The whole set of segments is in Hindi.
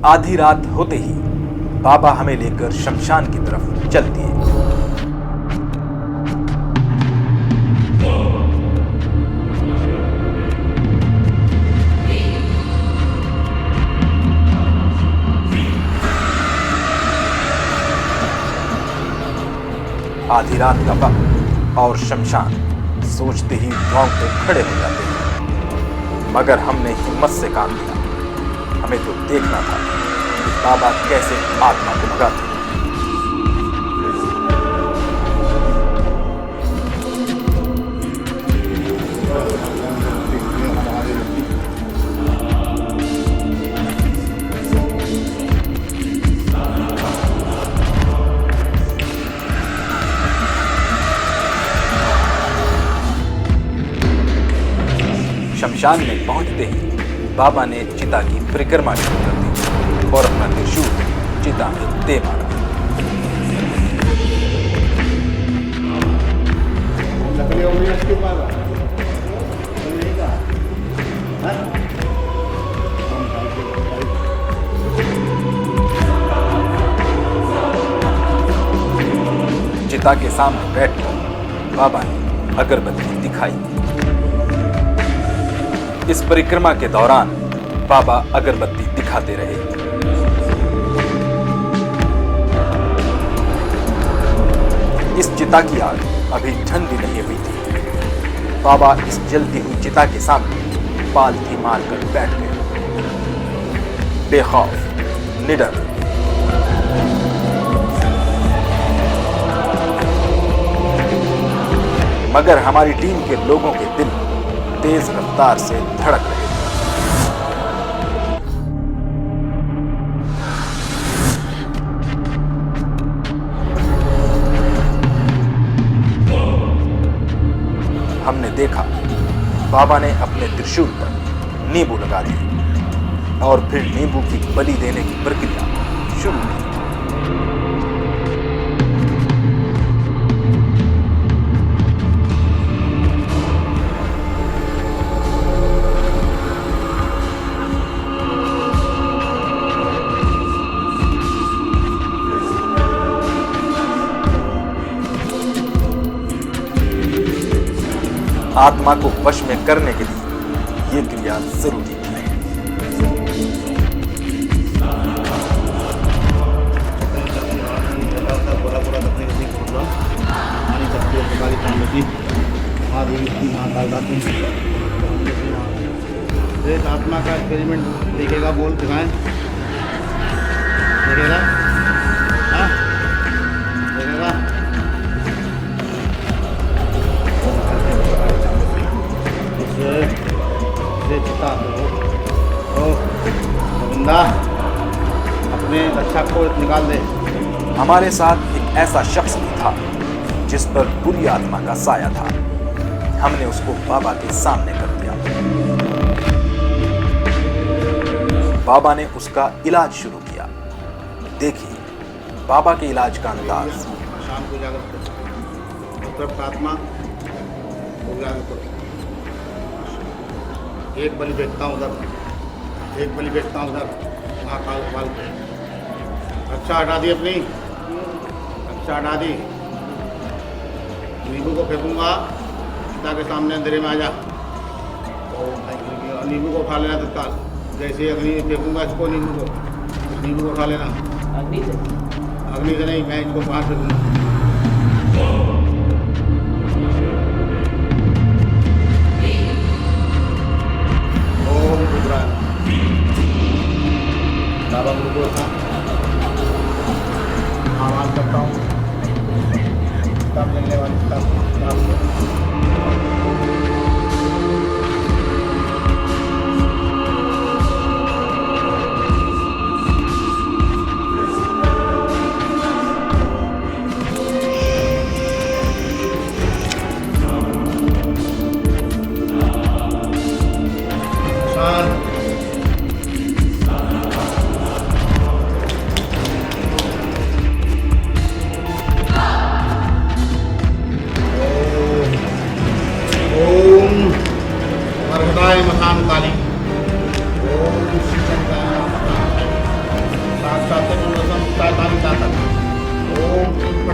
आधी रात होते ही बाबा हमें लेकर शमशान की तरफ चल दिए। आधी रात का वक्त और शमशान, सोचते ही रोंगटे खड़े हो जाते हैं। मगर हमने हिम्मत से काम लिया। हमें तो देखना था कि बाबा कैसे आत्मा को भगाते हैं। शमशान में पहुंचते ही बाबा ने चिता की परिक्रमा शुरू कर दी और अपना त्रिशूल चिता में दे मारा। चिता के सामने बैठकर बाबा ने अगरबत्ती दिखाई। इस परिक्रमा के दौरान बाबा अगरबत्ती दिखाते रहे। इस चिता की आग अभी ठंडी नहीं हुई थी। बाबा इस जलती हुई चिता के सामने पालथी मारकर बैठ गए, बेखौफ, निडर। मगर हमारी टीम के लोगों के दिल तेज रफ्तार से धड़क रहे थे। हमने देखा बाबा ने अपने त्रिशूल पर नींबू लगा दिए और फिर नींबू की बलि देने की प्रक्रिया शुरू की। आत्मा को वश में करने के लिए यह क्रिया जरूरी है। आत्मा का एक्सपेरिमेंट देखेगा, बोल दिखाएं, देखेगा, हाँ देखेगा। बंदा अपने रक्षा को निकाल दे। हमारे साथ एक ऐसा शख्स भी था जिस पर बुरी आत्मा का साया था। हमने उसको बाबा के सामने कर दिया। बाबा ने उसका इलाज शुरू किया। देखिए बाबा के इलाज का अंदाज। शाम को जाकर आत्मा एक बलि बेचता हूँ उधर, एक बलि बेचता हूँ उधर, महाकाल पाल के अच्छा हटा दी, अपनी अच्छा हटा दी। नींबू को फेंकूंगा, सीता के सामने अंधेरे में आ जा। तो नींबू को उठा लेना तत्काल, जैसे अग्नि में फेंकूंगा इसको, नींबू को उठा लेना। अग्नि से नहीं, मैं इनको बाहर फेंकूंगा। बाबा को आवाज करता हूँ, तब मिलने वाली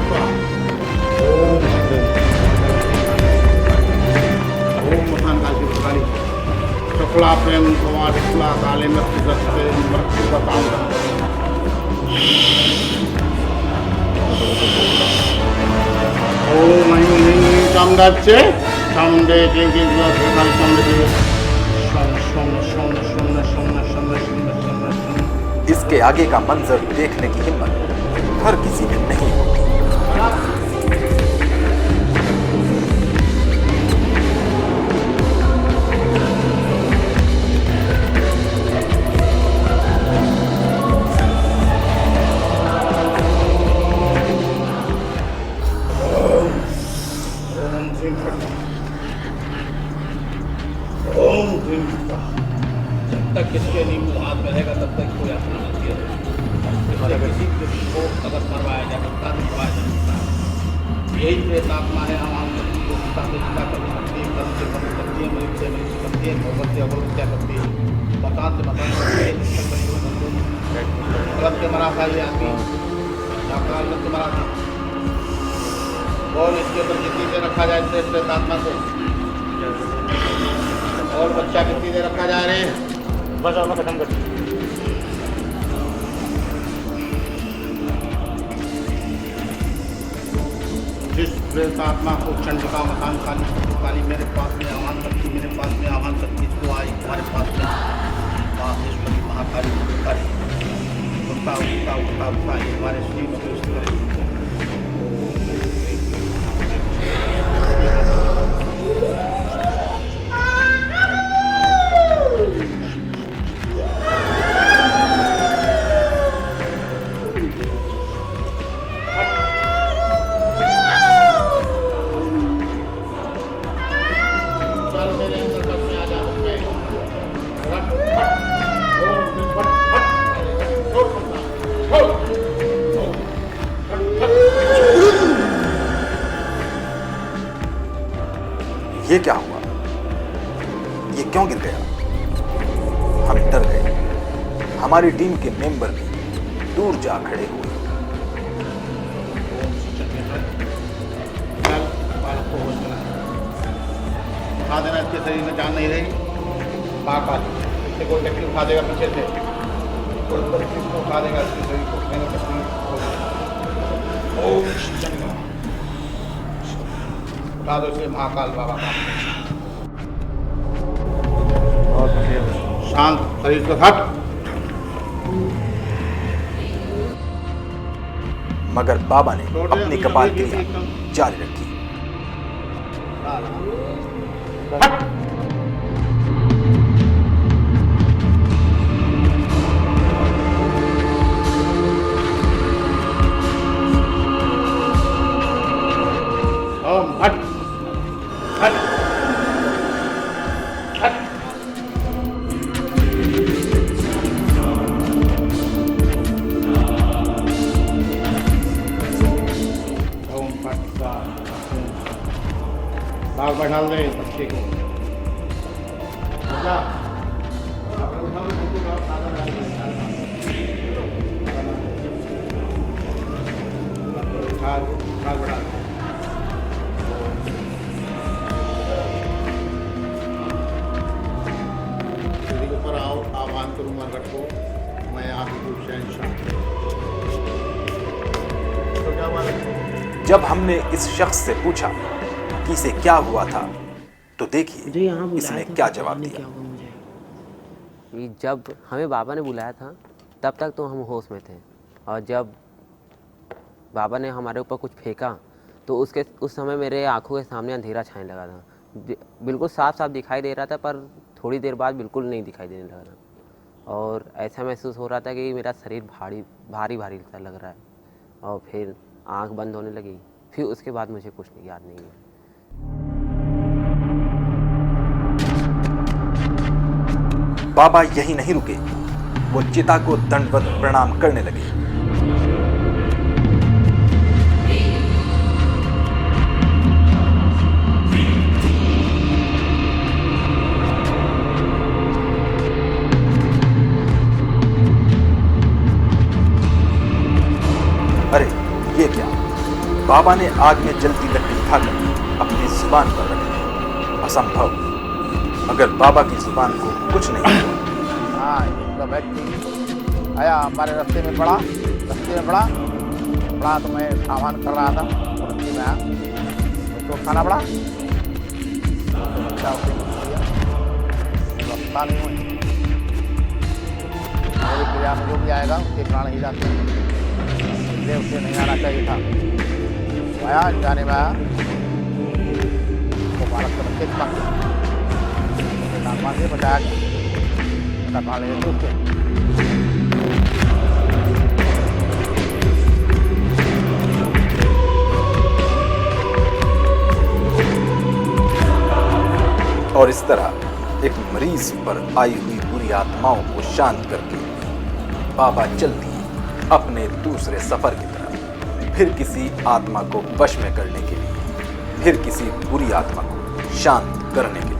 फट स्वाहा ओम ओम महान काल की पुकारी शुक्ला प्रेम कुमार शुक्ला काले मृत्यु दस्ते मृत्यु बताऊंगा ओम ऐं ह्रीं चामुंडाच्चे चामुंडे क्लीं क्लीं काली चामुंडे शम शम शम शम शम शम शम शम शम। इसके आगे का मंजर देखने की हिम्मत हर किसी में नहीं होती। जब तक किसके नींबू हाथ में रहेगा तब तक कोई यात्रा नहीं है। किसी को अगर मरवाया जा सकता है मरवाया जा सकता है। यही प्रेतात्मा है। हम व्यक्ति को सीता में सीता कर सकती है, कर्म से कर्म करती है, मृत से मृत करती है, भगवत से अवरुद्ध करती है, मकान से मकान करती है, गलत के मरा था ये आदमी, डॉक्टर गलत के मरा था। और इसके ऊपर जितनी देर रखा जाए इस प्रेतात्मा को और बच्चा कितनी देर रखा जा रहे हैं बस और खत्म कर जिस प्रेतात्मा को चंडिका मकान काली मेरे पास में आह्वान करती मेरे पास में आह्वान करती तो आई हमारे पास में महाकाली महाकाली उठा उठा उठा उठा ये हमारे शरीर को इस तरह ये क्या हुआ? ये क्यों गिर गया? हम डर गए। हमारी टीम के मेंबर भी दूर जा खड़े हुए। उठा देना, इसके शरीर में जान नहीं रहेगी। महाकाल इससे कोई व्यक्ति उठा देगा पीछे से, कोई व्यक्ति को उठा देगा इसके शरीर को। उठा दो इसे महाकाल बाबा का। शांत शरीर से हट। मगर बाबा ने अपनी कपाल क्रिया जारी रखी। हट। ओम हट हट हट। ओम फट बाग बैठा दे बच्चे को। बेटा बैठा आह्वान करूँ मरघट को, मैं आपको शहंशाह। तो क्या हुआ? जब हमने इस शख्स से पूछा कि इसे क्या हुआ था, तो देखिए इसने क्या जवाब दिया। जब हमें बाबा ने बुलाया था तब तक तो हम होश में थे, और जब बाबा ने हमारे ऊपर कुछ फेंका तो उस समय मेरे आंखों के सामने अंधेरा छाने लगा था। बिल्कुल साफ साफ दिखाई दे रहा था, पर थोड़ी देर बाद बिल्कुल नहीं दिखाई देने लगा था, और ऐसा महसूस हो रहा था कि मेरा शरीर भारी भारी सा लग रहा है, और फिर आंख बंद होने लगी। फिर उसके बाद मुझे कुछ याद नहीं है। बाबा यही नहीं रुके, वो चिता को दंडवत प्रणाम करने लगे। अरे ये क्या? बाबा ने आग में जलती लकड़ी उठाकर अपनी जुबान पर रखी। असंभव, अगर बाबा की जुबान को कुछ नहीं हुआ। हाँ, एक व्यक्ति आया हमारे रास्ते में पड़ा तो मैं सामान कर रहा था, रास्ते में आया तो खाना पड़ा अस्पताल में हुई। मेरी क्रिया में जो भी आएगा उसके प्राण ही जाते हैं, इसलिए उसे नहीं आना चाहिए था। वो आया, जाने में आया तो बालक के बच्चे पास से बचाया गया, प्राण ले लेते उसके। और इस तरह एक मरीज पर आई हुई बुरी आत्माओं को शांत करके बाबा चल दिए अपने दूसरे सफर की तरफ, फिर किसी आत्मा को वश में करने के लिए, फिर किसी बुरी आत्मा को शांत करने के लिए।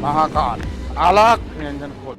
महाकाल आलाख निरंजन खोल।